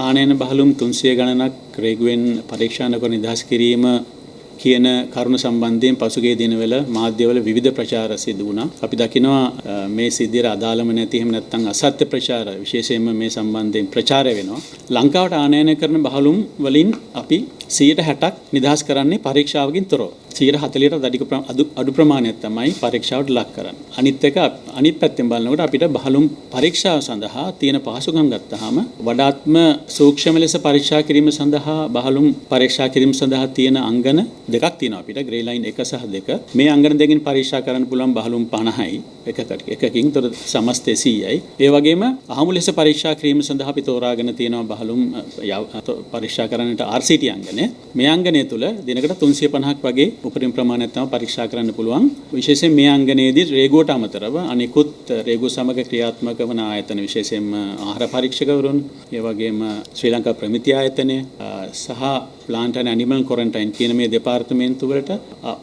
ආනයන බහලුම් 300 ගණනක් රේගුවෙන් පරීක්ෂා නොකර නිදහස් කිරීම කියන කරුණ සම්බන්ධයෙන් පසුගිය දිනවල මාධ්‍යවල විවිධ ප්‍රචාර සිදු වුණා. අපි දකිනවා මේ සිද්ධියට අදාළම නැති එහෙම නැත්නම් අසත්‍ය ප්‍රචාර විශේෂයෙන්ම මේ සම්බන්ධයෙන් ප්‍රචාරය වෙනවා. ලංකාවට ආනයනය කරන බහලුම් වලින් අපි 160ක් නිදහස් කරන්නේ පරීක්ෂාවකින් තොරව. 140ට අඩු ප්‍රමාණයක් තමයි පරීක්ෂාවට ලක් කරන්නේ. අනිත් පැත්තෙන් බලනකොට අපිට බහලුම් පරීක්ෂාව සඳහා තියෙන පහසුකම් ගත්තාම වඩාත්ම සූක්ෂම ලෙස පරීක්ෂා කිරීම සඳහා බහලුම් පරීක්ෂා කිරීම සඳහා තියෙන අංගන දෙකක් තියෙනවා අපිට ග්‍රේ ලයින් 1 සහ 2. මේ අංගන දෙකෙන් පරීක්ෂා කරන්න පුළුවන් බහලුම් 50යි එකකින් තොර සමස්තය 100යි. ඒ වගේම අහමු ලෙස පරීක්ෂා කිරීම සඳහා අපි තෝරාගෙන තියෙනවා බහලුම් පරීක්ෂා කරන්නට RCT අංගනය. මේ අංගනය තුල දිනකට 350ක් වගේ උපරිම ප්‍රමාණයක් තමයි පරීක්ෂා කරන්න පුළුවන්. විශේෂයෙන් මේ අංගනයේදී රේගුවට අමතරව අනිකුත් රේගු සමග ක්‍රියාත්මක වන ආයතන විශේෂයෙන්ම ආහාර පරීක්ෂකවරුන්, ඒ වගේම ශ්‍රී ලංකා ප්‍රමිති ආයතනය සහ ප්ලාන්ට් ඇන්ඩ් ඇනිමල් ක්වොරන්ටයින් කියන මේ දෙපාර්තමේන්තු වලට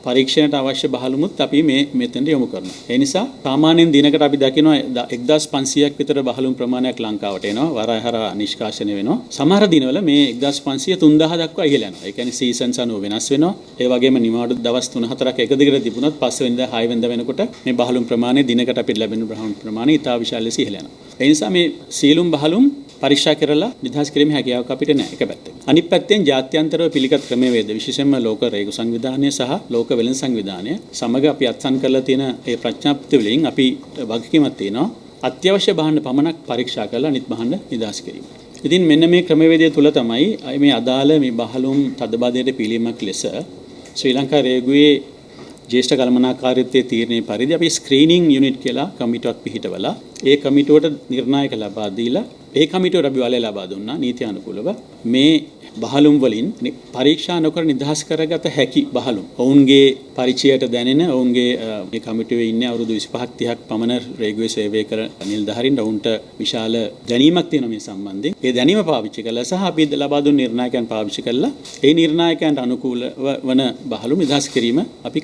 පරීක්ෂණයට අවශ්‍ය බහලුමුත් අපි මෙතෙන්ට යොමු කරනවා. ඒ නිසා සාමාන්‍යයෙන් දිනකට අපි දකිනවා 1500ක් විතර බහලුම් ප්‍රමාණයක් ලංකාවට එනවා. වරායහරා නිෂ්කාශනය වෙනවා. සමහර දිනවල මේ 1500 3000 දක්වා ඉහළ යනවා. ඒ කියන්නේ සීසන්ස් අනුව වෙනස් වෙනවා. ඒ වගේම නිවාඩු දවස් 3-4ක් එක දිගට තිබුණොත් 5 වෙනිදා 6 වෙනිදා වෙනකොට මේ බහලුම් ප්‍රමාණය දිනකට අපිට ලැබෙන බහලුම් ප්‍රමාණය ඉතා විශාල ලෙස ඉහළ යනවා. ඒ නිසා මේ සීලුම් බහලුම් පරීක්ෂා කරලා නිදහස් කිරීමේ හැකියාවක් අපිට නැහැ එක පැත්තකින්. අනිත් පැත්තෙන් ජාත්‍යන්තරව පිළිගත් ක්‍රමවේද විශේෂයෙන්ම ලෝක රේගු සංවිධානය සහ ලෝක වෙළඳ සංවිධානය සමග අපි අත්සන් කරලා තියෙන ඒ ප්‍රඥාප්ති වලින් අපි වගකීමක් තියෙනවා අත්‍යවශ්‍ය භාණ්ඩ පමණක් පරීක්ෂා කරලා අනිත් භාණ්ඩ නිදහස් කිරීම. ඉතින් මෙන්න මේ ක්‍රමවේදය තුල තමයි මේ අදාළ මේ බහලුම් තදබදයට පිළිමක් ලෙස ශ්‍රී ලංකා රේගුවේ ජ්‍යෙෂ්ඨ කළමනාකාරීත්වයේ තීරණය පරිදි අපි ස්ක්‍රීනින් යුනිට් කියලා කමිටුවක් පිහිටවලා ඒ කමිටුවට නිර්ණායක ලබා දීලා ඒ කමිටුවට අපි බලය ලබා දුන්නා නීති අනුකූලව මේ බහලුම් වලින් පරීක්ෂා නොකර නිදහස් කරගත හැකි බහලුම්. ඔවුන්ගේ පරිචයට දැනෙන ඔවුන්ගේ මේ කමිටුවේ ඉන්නේ අවුරුදු 25ක් 30ක් පමණ රේගුවේ සේවය කර නිලධාරීන් ඔවුන්ට විශාල දැනීමක් තියෙනවා මේ සම්බන්ධයෙන්. ඒ දැනීම පාවිච්චි කළා සහ අපි ලබා දුන් නිර්ණායකයන් පාවිච්චි කළා ඒ නිර්ණායකයන්ට අනුකූල වන බහලුම් නිදහස් කිරීම අපි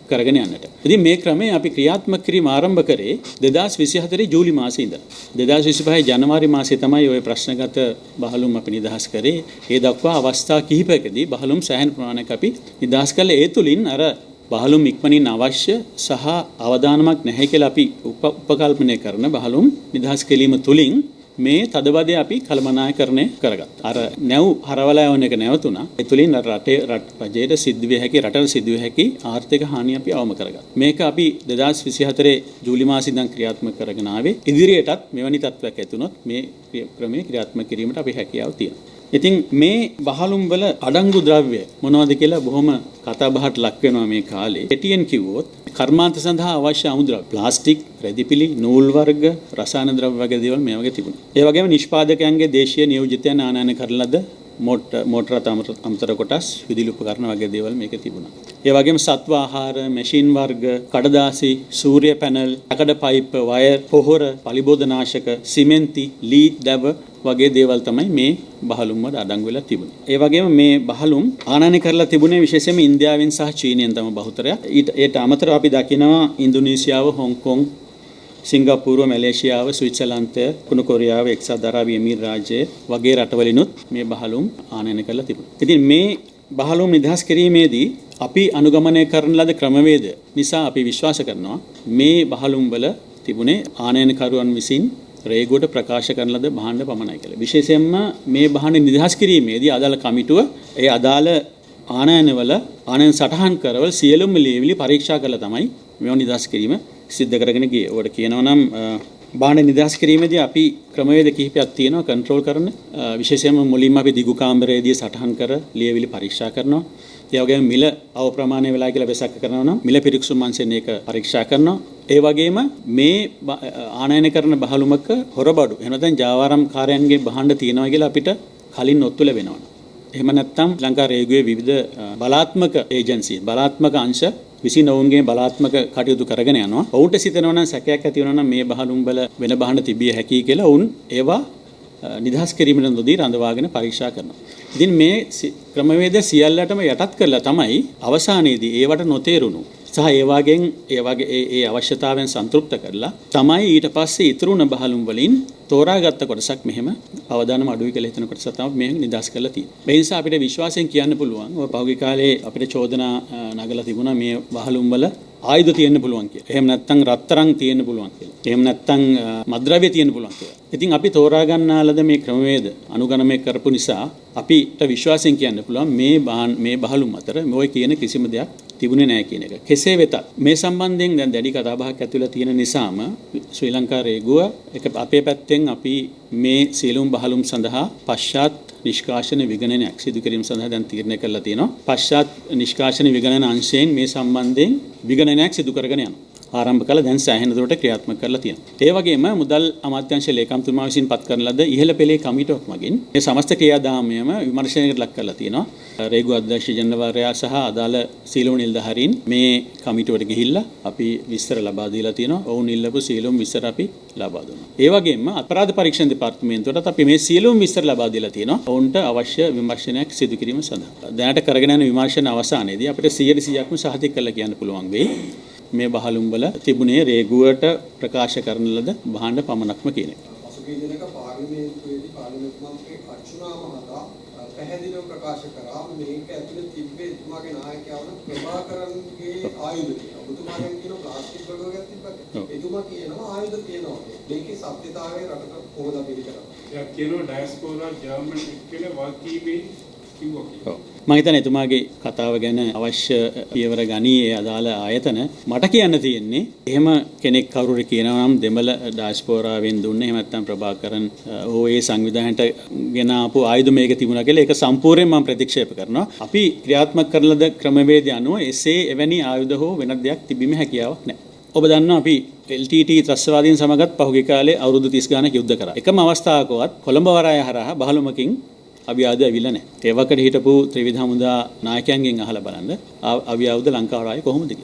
කරගෙන යන්නට. ඉතින් මේ ක්‍රමය අපි ක්‍රියාත්මක කිරීම ආරම්භ කරේ 2024 ජූලි මාසයේ ඉඳලා. 2025 ජනවාරි මාසයේ තමයි ওই ප්‍රශ්නගත බහලුම් අපි නිදහස් කරේ. ඒ දක්වා අවස්ථා කිහිපයකදී බහලුම් සෑහෙන ප්‍රමාණයක් අපි නිදහස් කළා. ඒ තුලින් අර බහලුම් ඉක්මනින් අවශ්‍ය සහ අවදානමක් නැහැ කියලා අපි උපකල්පනය කරන බහලුම් නිදහස් කිරීම තුලින් මේ තදබදය අපි කළමනාකරණය කරගත්තා. අර නැව් හරවලා යවන එක නැවතුණා. ඒ තුලින් රජයට සිද්ධ විය හැකි රටට සිද්ධ විය හැකි ආර්ථික හානිය අපි අවම කරගත්තා. මේක අපි 2024 ජූලි මාසයේ ඉඳන් ක්‍රියාත්මක කරගෙන ආවේ. ඉදිරියටත් මෙවැනි තත්ත්වයක් ඇතුණොත් මේ ක්‍රමයේ ක්‍රියාත්මක කිරීමට අපි හැකියාව තියෙනවා. ඉතින් මේ බහලුම් වල අඩංගු ද්‍රව්‍ය මොනවද කියලා බොහොම කතා බහට ලක් වෙනවා මේ කාලේ. කෙටියෙන් කිව්වොත් කර්මාන්ත සඳහා අවශ්‍ය අමුද්‍රව්‍ය ප්ලාස්ටික්, රෙදිපිලි, නූල් වර්ග, රසායන ද්‍රව්‍ය වගේ දේවල් මේ වගේ තිබුණා. ඒ වගේම නිෂ්පාදකයන්ගේ දේශීය නියෝජිතයන් ආනයන කරන ලද මෝටර අමතර කොටස්, විදුලි උපකරණ වගේ දේවල් මේකේ තිබුණා. ඒ වගේම සත්ව ආහාර, මැෂින් වර්ග, කඩදාසි, සූර්ය පැනල්, අකඩ පයිප්, වයර්, පොහොර, පලිබෝධනාශක, සිමෙන්ති, ලී දැව වගේ දේවල් තමයි මේ බහලුම් වල අඩංගු වෙලා තිබුණේ. ඒ වගේම මේ බහලුම් ආනයනය කරලා තිබුණේ විශේෂයෙන්ම ඉන්දියාවෙන් සහ චීනයෙන් තමයි බහුතරයක්. ඊට අමතරව අපි දකිනවා ඉන්දුනීසියාව, හොංකොං, සිංගප්පූරුව, මැලේසියාව, ස්විට්සර්ලන්තය, කුණු කොරියාව, එක්සත් අරාබි එමිරාත් රාජ්‍ය වගේ රටවලිනුත් මේ බහලුම් ආනයනය කරලා තිබුණා. ඉතින් මේ බහලුම් නිදහස් කිරීමේදී අපි අනුගමනය කරන ලද ක්‍රමවේද නිසා අපි විශ්වාස කරනවා මේ බහලුම් වල තිබුණේ ආනයනකරුවන් විසින් රේගුවට ප්‍රකාශ කරන ලද භාණ්ඩ පමණයි කියලා. විශේෂයෙන්ම මේ භාණ්ඩ නිදහස් කිරීමේදී අදාළ කමිටුව ඒ අදාළ ආනයනවල ආනයන සටහන් කරවල සියලුම ලියවිලි පරීක්ෂා කරලා තමයි මේව නිදහස් කිරීම සිද්ධ කරගෙන ගියේ. ඔකට කියනවා නම් භාණ්ඩ නිදහස් කිරීමේදී අපි ක්‍රමවේද කිහිපයක් තියෙනවා කන්ට්‍රෝල් කරන. විශේෂයෙන්ම මුලින්ම අපි දිගු කාමරයේදී සටහන් කර ලියවිලි පරීක්ෂා කරනවා. ඒ වගේම මිල අව ප්‍රමාණය වෙලා කියලා වෙසක් කරනවා නම් මිල පිරික්සුම් අංශයෙන් ඒක පරීක්ෂා කරනවා. ඒ වගේම මේ ආනයනය කරන බහලුමක හොරබඩු එහෙම නැත්නම් ජාවාරම්කාරයන්ගේ භාණ්ඩ තියෙනවා කියලා අපිට කලින් ඔත්තු ලැබෙනවා. එහෙම නැත්නම් ලංකා රේගුවේ විවිධ බලාත්මක ඒජන්සි බලාත්මක අංශ විසින් ඔවුන්ගේ බලාත්මක කටයුතු කරගෙන යනවා. ඔවුන්ට සිතනවා නම් සැකයක් ඇති වෙනවා නම් මේ බහලුම් වල වෙන භාණ්ඩ තිබිය හැකියි කියලා ඔවුන් ඒවා නිදහස් කිරීමට නොදී රඳවාගෙන පරීක්ෂා කරනවා. ඉතින් මේ ක්‍රමවේද සියල්ලටම යටත් කරලා තමයි අවසානයේදී ඒවට නොතේරුණු සහ ඒ වගේ ඒ අවශ්‍යතාවයන් සන්තුෂ්ත කරලා තමයි ඊට පස්සේ ඉතුරුන බහලුම් වලින් තෝරාගත්ත කොටසක් මෙහෙම අවදානම අඩුයි කියලා හිතන කොටස තමයි මේ නිදාස් කරලා තියෙන්නේ. ඒ නිසා අපිට විශ්වාසයෙන් කියන්න පුළුවන් ඔය පහුගිය කාලේ අපිට චෝදනා නගලා තිබුණා මේ වහලුම් වල ආයුධ තියෙන්න පුළුවන් කියලා. එහෙම නැත්නම් රත්තරන් තියෙන්න පුළුවන් කියලා. එහෙම නැත්නම් මත්ද්‍රව්‍ය තියෙන්න පුළුවන් කියලා. ඉතින් අපි තෝරා ගන්නාලද මේ ක්‍රමවේද අනුගමනය කරපු නිසා අපිට විශ්වාසයෙන් කියන්න පුළුවන් මේ බහලුම් අතර මොයි කියන කිසිම දෙයක් තිබුණේ නැහැ කියන එක. කෙසේ වෙතත් මේ සම්බන්ධයෙන් දැන් දැඩි කතාබහක් ඇතුළත තියෙන නිසාම ශ්‍රී ලංකා රේගුව අපේ පැත්තෙන් අපි මේ සියලුම බහලුම් සඳහා පශ්චාත් නිෂ්කාශන විගණනයක් සිදු කිරීම සඳහා දැන් තීරණය කරලා තියෙනවා. පශ්චාත් නිෂ්කාශන විගණන අංශයෙන් මේ සම්බන්ධයෙන් විගණනයක් සිදු කරගෙන යනවා. ආරම්භ කළ දැන් සෑහෙන දුරට ක්‍රියාත්මක කරලා තියෙනවා. ඒ වගේම මුදල් අමාත්‍යාංශ ලේකම්තුමා විසින් පත් කරන ලද ඉහළ පෙළේ කමිටුවක් මගින් මේ සමස්ත ක්‍රියාදාමයම විමර්ශනයකට ලක් කරලා තියෙනවා. රේගු අධ්‍යක්ෂ ජනරාල්වරයා සහ අදාළ සීලොම නිලධාරීන් මේ කමිටුවට ගිහිල්ලා අපි විස්තර ලබා දීලා තියෙනවා. ඔවුන් ඉල්ලපු සීලොම විස්තර අපි ලබා දුන්නා. ඒ වගේම අපරාධ පරීක්ෂණ දෙපාර්තමේන්තුවටත් අපි මේ සීලොම විස්තර ලබා දීලා තියෙනවා. ඔවුන්ට අවශ්‍ය විමර්ශනයක් සිදු කිරීම සඳහා. දැනට කරගෙන යන විමර්ශන අවසානයේදී අපිට 100%ක්ම සහතික කරලා කියන්න පුළුවන් වෙයි. මේ බහලුම් වල තිබුණේ රේගුවට ප්‍රකාශ කරන ලද භාණ්ඩ පමණක්ම කියන එක. පසුගිය දිනක පාර්ලිමේන්තුවේදී පාර්ලිමේන්තු මන්ත්‍රී අර්චනා මහතා පැහැදිලිව ප්‍රකාශ කරා මේක ඇතුලේ තිබ්බේ එතුමාගේ නායකයා වන ප්‍රභාකරන්ගේ ආයුධ කියලා. ඔබතුමාගෙන් කියන ප්ලාස්ටික් බඩුවකට තිබ්බත් එතුමා කියනවා ආයුධ තියෙනවා. මේකේ සත්‍යතාවය රටට කොහොමද අපි කරන්නේ? එයා කියනවා ඩයස්පෝරා ජර්මන් එක්කල වාකීමේ කිව්වා කියලා. මම හිතන්නේ එතුමාගේ කතාව ගැන අවශ්‍ය පියවර ගනී ඒ අදාළ ආයතන. මට කියන්න තියෙන්නේ එහෙම කෙනෙක් කවුරුරි කියනවා නම් දෙමළ ඩයස්පෝරාවෙන් දුන්නේ එහෙම නැත්නම් ප්‍රභාකරන් ඒ සංවිධානයට ගෙන ආපු ආයුධ මේක තිබුණා කියලා ඒක සම්පූර්ණයෙන් මම ප්‍රතික්ෂේප කරනවා. අපි ක්‍රියාත්මක කරන ලද ක්‍රමවේදය අනුව එසේ එවැනි ආයුධ හෝ වෙනත් දෙයක් තිබීමේ හැකියාවක් නැහැ. ඔබ දන්නවා අපි LTT ත්‍රස්තවාදීන් සමගත් පහුගිය කාලේ අවුරුදු 30 ගානක් යුද්ධ කරා. එකම අවස්ථාවකවත් කොළඹ වරාය හරහා බහලුමකින් අවියාද ඇවිල්ලා නැහැ. ඒ වකට හිටපු ත්‍රිවිධ හමුදා නායකයන්ගෙන් අහලා බලන්න අවියාවද ලංකාව වරාය කොහොමද